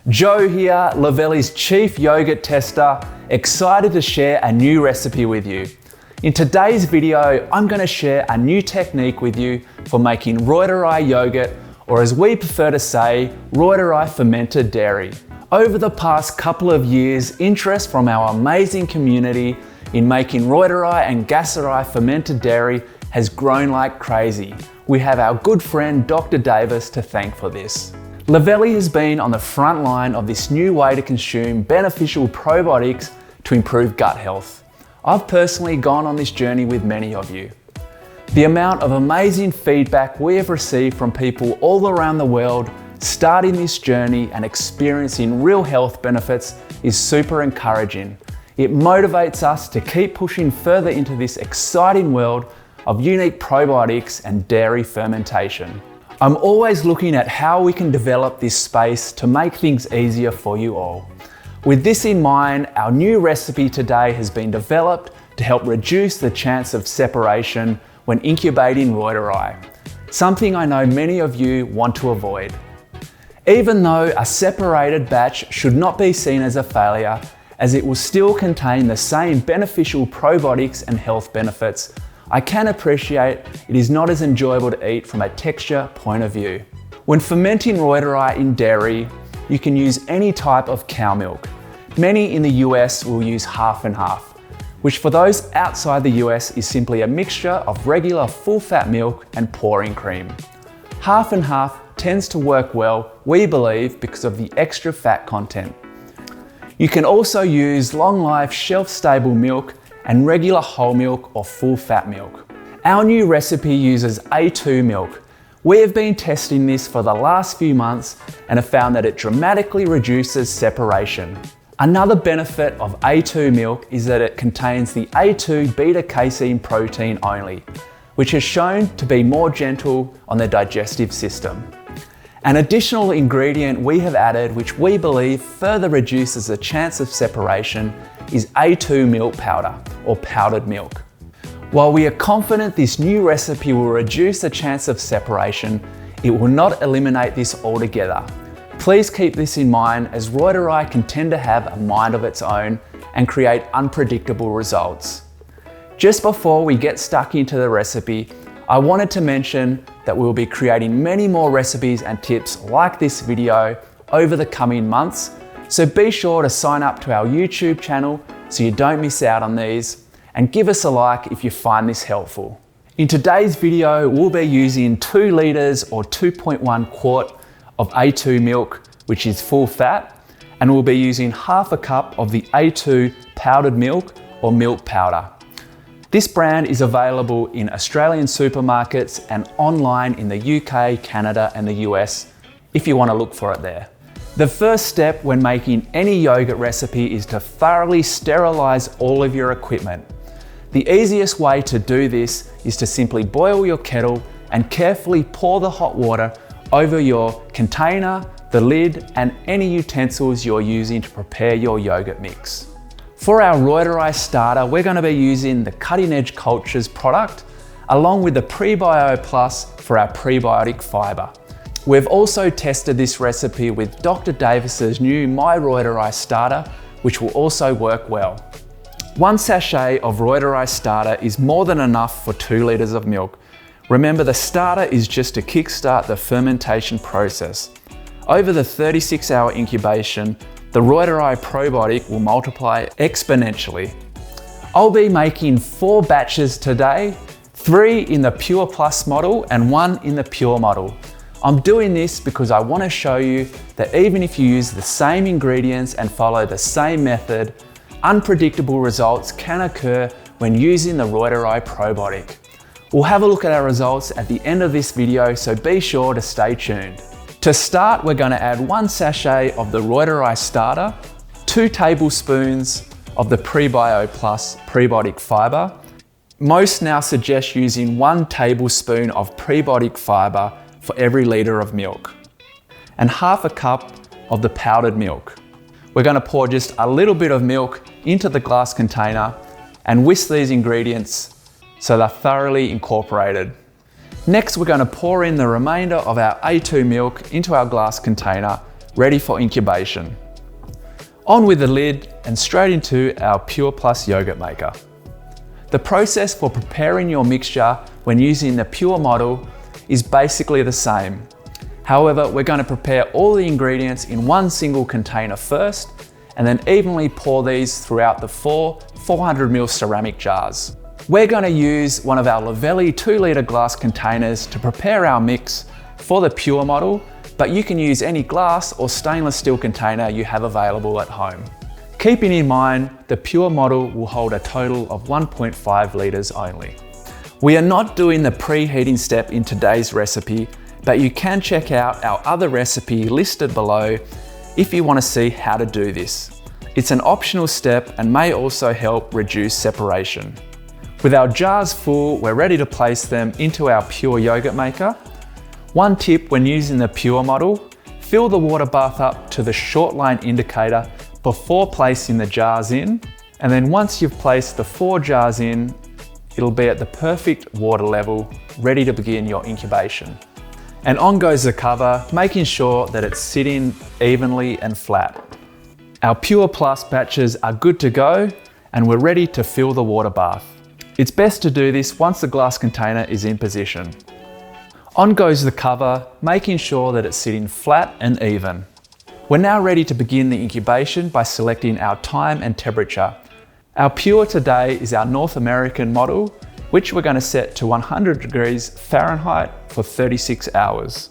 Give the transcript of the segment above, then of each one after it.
Joe here, Luvele's chief yogurt tester, excited to share a new recipe with you. In today's video, I'm going to share a new technique with you for making Reuteri yogurt, or as we prefer to say, Reuteri fermented dairy. Over the past couple of years, interest from our amazing community in making Reuteri and Gaceri fermented dairy has grown like crazy. We have our good friend Dr. Davis to thank for this. Luvele has been on the front line of this new way to consume beneficial probiotics to improve gut health. I've personally gone on this journey with many of you. The amount of amazing feedback we have received from people all around the world starting this journey and experiencing real health benefits is super encouraging. It motivates us to keep pushing further into this exciting world of unique probiotics and dairy fermentation. I'm always looking at how we can develop this space to make things easier for you all. With this in mind, our new recipe today has been developed to help reduce the chance of separation when incubating Reuteri, something I know many of you want to avoid. Even though a separated batch should not be seen as a failure, as it will still contain the same beneficial probiotics and health benefits, I can appreciate it is not as enjoyable to eat from a texture point of view. When fermenting Reuteri in dairy, you can use any type of cow milk. Many in the US will use half and half, which for those outside the US is simply a mixture of regular full-fat milk and pouring cream. Half and half tends to work well, we believe, because of the extra fat content. You can also use long-life shelf-stable milk and regular whole milk or full-fat milk. Our new recipe uses A2 milk. We have been testing this for the last few months and have found that it dramatically reduces separation. Another benefit of A2 milk is that it contains the A2 beta-casein protein only, which has shown to be more gentle on the digestive system. An additional ingredient we have added, which we believe further reduces the chance of separation, is A2 milk powder, or powdered milk. While we are confident this new recipe will reduce the chance of separation, it will not eliminate this altogether. Please keep this in mind, as Reuteri can tend to have a mind of its own and create unpredictable results. Just before we get stuck into the recipe, I wanted to mention that we'll be creating many more recipes and tips like this video over the coming months, so be sure to sign up to our YouTube channel so you don't miss out on these, and give us a like if you find this helpful. In today's video, we'll be using 2 litres or 2.1 quart of A2 milk, which is full fat, and we'll be using half a cup of the A2 powdered milk or milk powder. This brand is available in Australian supermarkets and online in the UK, Canada and the US if you want to look for it there. The first step when making any yogurt recipe is to thoroughly sterilise all of your equipment. The easiest way to do this is to simply boil your kettle and carefully pour the hot water over your container, the lid and any utensils you're using to prepare your yogurt mix. For our Reuteri starter, we're going to be using the Cutting Edge Cultures product, along with the Prebio Plus for our prebiotic fibre. We've also tested this recipe with Dr. Davis's new My Reuteri starter, which will also work well. 1 sachet of Reuteri starter is more than enough for 2 litres of milk. Remember, the starter is just to kickstart the fermentation process. Over the 36-hour incubation, the Reuteri probiotic will multiply exponentially. I'll be making 4 batches today, 3 in the Pure Plus model and 1 in the Pure model. I'm doing this because I want to show you that even if you use the same ingredients and follow the same method, unpredictable results can occur when using the Reuteri probiotic. We'll have a look at our results at the end of this video, so be sure to stay tuned. To start, we're going to add 1 sachet of the Reuteri starter, 2 tablespoons of the Prebio Plus prebiotic fibre. Most now suggest using 1 tablespoon of prebiotic fibre for every litre of milk, and half a cup of the powdered milk. We're going to pour just a little bit of milk into the glass container and whisk these ingredients so they're thoroughly incorporated. Next, we're going to pour in the remainder of our A2 milk into our glass container ready for incubation. On with the lid and straight into our Pure Plus yogurt maker. The process for preparing your mixture when using the Pure model is basically the same. However, we're going to prepare all the ingredients in one single container first, and then evenly pour these throughout the 400ml ceramic jars. We're going to use one of our Luvele 2-litre glass containers to prepare our mix for the Pure model, but you can use any glass or stainless steel container you have available at home. Keeping in mind, the Pure model will hold a total of 1.5 litres only. We are not doing the preheating step in today's recipe, but you can check out our other recipe listed below if you want to see how to do this. It's an optional step and may also help reduce separation. With our jars full, we're ready to place them into our Pure yogurt maker. One tip when using the Pure model, fill the water bath up to the short line indicator before placing the jars in, and then once you've placed the 4 jars in, it'll be at the perfect water level, ready to begin your incubation. And on goes the cover, making sure that it's sitting evenly and flat. Our Pure Plus batches are good to go, and we're ready to fill the water bath. It's best to do this once the glass container is in position. On goes the cover, making sure that it's sitting flat and even. We're now ready to begin the incubation by selecting our time and temperature. Our Pure today is our North American model, which we're going to set to 100 degrees Fahrenheit for 36 hours.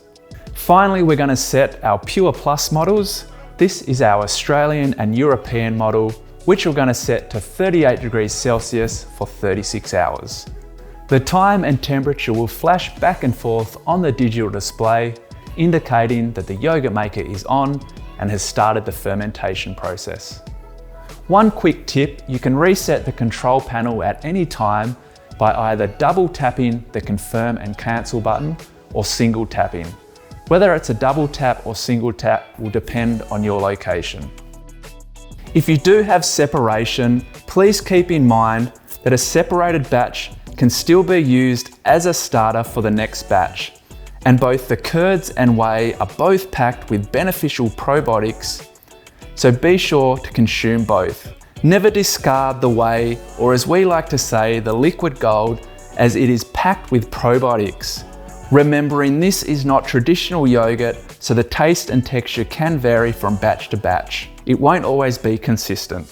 Finally, we're going to set our Pure Plus models. This is our Australian and European model, which we're going to set to 38 degrees Celsius for 36 hours. The time and temperature will flash back and forth on the digital display, indicating that the yogurt maker is on and has started the fermentation process. One quick tip, you can reset the control panel at any time by either double tapping the confirm and cancel button or single tapping. Whether it's a double tap or single tap will depend on your location. If you do have separation, please keep in mind that a separated batch can still be used as a starter for the next batch. And both the curds and whey are both packed with beneficial probiotics, so be sure to consume both. Never discard the whey, or as we like to say, the liquid gold, as it is packed with probiotics. Remembering this is not traditional yogurt, so the taste and texture can vary from batch to batch. It won't always be consistent.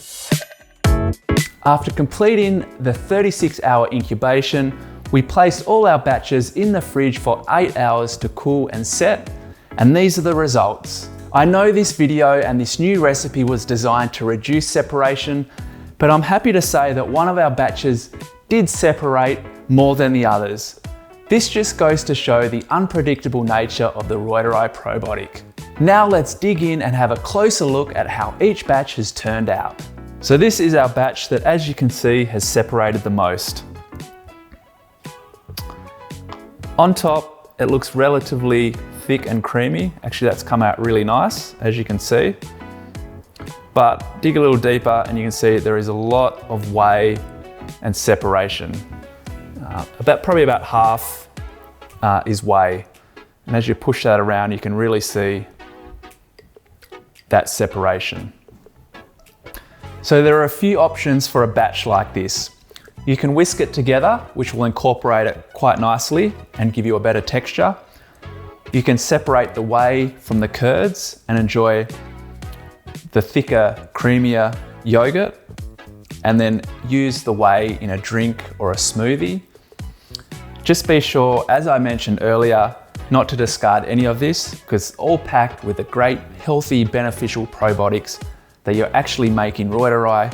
After completing the 36-hour incubation, we placed all our batches in the fridge for 8 hours to cool and set, and these are the results. I know this video and this new recipe was designed to reduce separation, but I'm happy to say that one of our batches did separate more than the others. This just goes to show the unpredictable nature of the Reuteri probiotic. Now let's dig in and have a closer look at how each batch has turned out. So this is our batch that, as you can see, has separated the most. On top, it looks relatively thick and creamy. Actually, that's come out really nice, as you can see. But dig a little deeper and you can see there is a lot of whey and separation. Probably about half is whey. And as you push that around, you can really see that separation. So there are a few options for a batch like this. You can whisk it together, which will incorporate it quite nicely and give you a better texture. You can separate the whey from the curds and enjoy the thicker, creamier yogurt, and then use the whey in a drink or a smoothie. Just be sure, as I mentioned earlier, not to discard any of this, because it's all packed with the great, healthy, beneficial probiotics that you're actually making Reuteri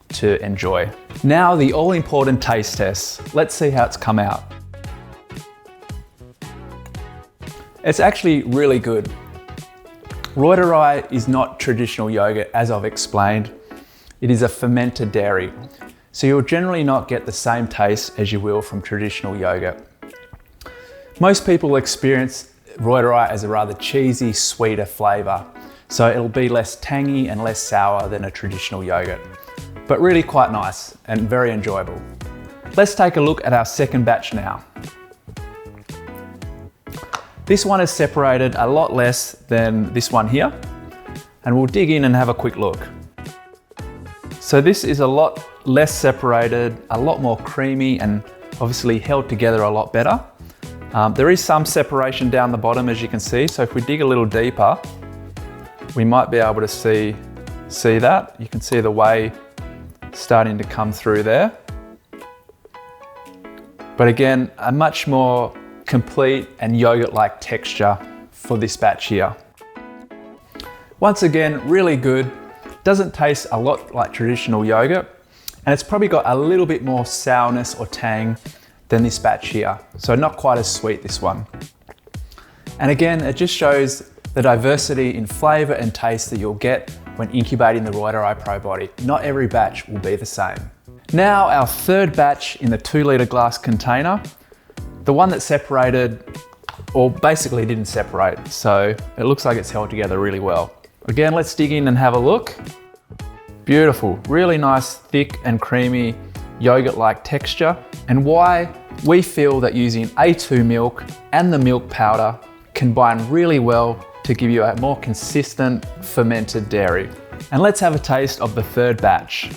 to enjoy. Now the all-important taste test. Let's see how it's come out. It's actually really good. Reuteri is not traditional yogurt, as I've explained. It is a fermented dairy, so you'll generally not get the same taste as you will from traditional yogurt. Most people experience Reuteri as a rather cheesy, sweeter flavour, so it'll be less tangy and less sour than a traditional yogurt, but really quite nice and very enjoyable. Let's take a look at our second batch now. This one is separated a lot less than this one here. and we'll dig in and have a quick look. So this is a lot less separated, a lot more creamy, and obviously held together a lot better. There is some separation down the bottom, as you can see. So if we dig a little deeper, we might be able to see that. You can see the whey starting to come through there. But again, a much more complete and yogurt-like texture for this batch here. Once again, really good. Doesn't taste a lot like traditional yogurt, and it's probably got a little bit more sourness or tang than this batch here. So not quite as sweet, this one. And again, it just shows the diversity in flavor and taste that you'll get when incubating the Reuteri probiotic. Not every batch will be the same. Now our third batch in the 2-litre glass container, the one that separated, or basically didn't separate, so it looks like it's held together really well. Again, let's dig in and have a look. Beautiful, really nice, thick and creamy yogurt-like texture, and why we feel that using A2 milk and the milk powder combine really well to give you a more consistent fermented dairy. And let's have a taste of the third batch.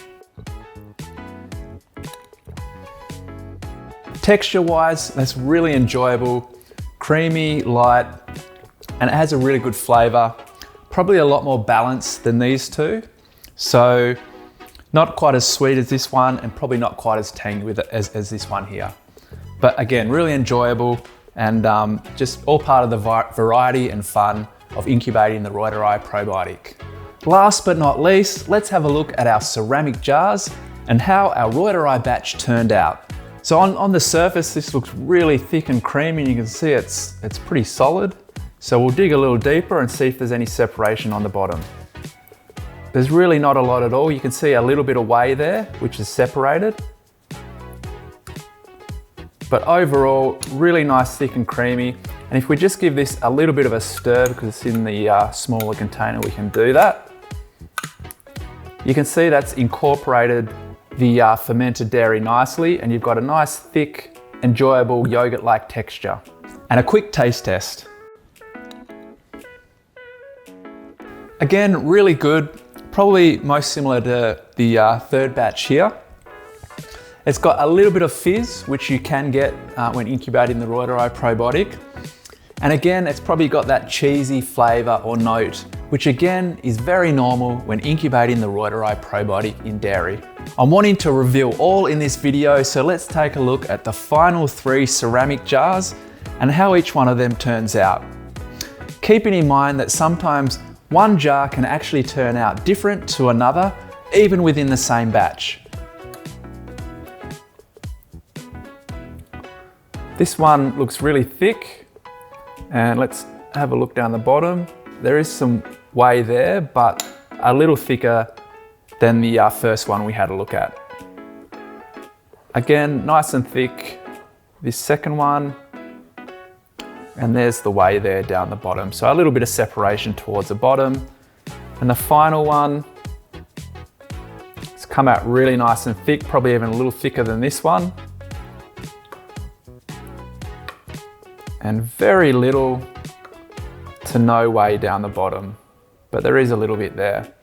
Texture-wise, that's really enjoyable, creamy, light, and it has a really good flavor. Probably a lot more balanced than these two. So not quite as sweet as this one, and probably not quite as tangy with it as this one here. But again, really enjoyable, and just all part of the variety and fun of incubating the Reuteri probiotic. Last but not least, let's have a look at our ceramic jars and how our Reuteri batch turned out. So on the surface, this looks really thick and creamy, and you can see it's pretty solid. So we'll dig a little deeper and see if there's any separation on the bottom. There's really not a lot at all. You can see a little bit of whey there, which is separated. But overall, really nice, thick and creamy. And if we just give this a little bit of a stir, because it's in the smaller container, we can do that. You can see that's incorporated the fermented dairy nicely, and you've got a nice, thick, enjoyable yogurt-like texture. And a quick taste test. Again, really good, probably most similar to the third batch here. It's got a little bit of fizz, which you can get when incubating the Reuteri probiotic. And again, it's probably got that cheesy flavor or note, which again is very normal when incubating the Reuteri probiotic in dairy. I'm wanting to reveal all in this video, so let's take a look at the final 3 ceramic jars and how each one of them turns out. Keeping in mind that sometimes one jar can actually turn out different to another, even within the same batch. This one looks really thick, and let's have a look down the bottom. There is some whey there, but a little thicker than the first one we had a look at. Again, nice and thick, this second one, and there's the whey there down the bottom. So a little bit of separation towards the bottom. And the final one, it's come out really nice and thick, probably even a little thicker than this one. And very little to no whey down the bottom, but there is a little bit there.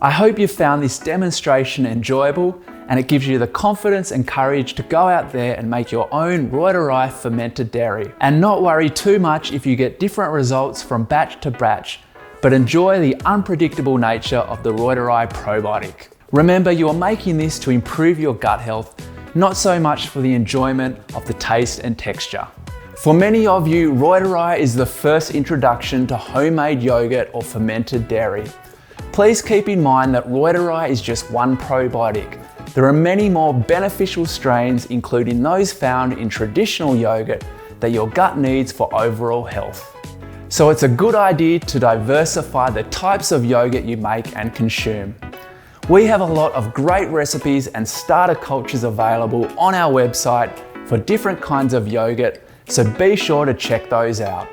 I hope you found this demonstration enjoyable, and it gives you the confidence and courage to go out there and make your own Reuteri fermented dairy. And not worry too much if you get different results from batch to batch, but enjoy the unpredictable nature of the Reuteri probiotic. Remember, you are making this to improve your gut health, not so much for the enjoyment of the taste and texture. For many of you, Reuteri is the first introduction to homemade yogurt or fermented dairy. Please keep in mind that Reuteri is just one probiotic. There are many more beneficial strains, including those found in traditional yogurt, that your gut needs for overall health. So it's a good idea to diversify the types of yogurt you make and consume. We have a lot of great recipes and starter cultures available on our website for different kinds of yogurt, so be sure to check those out.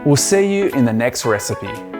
We'll see you in the next recipe.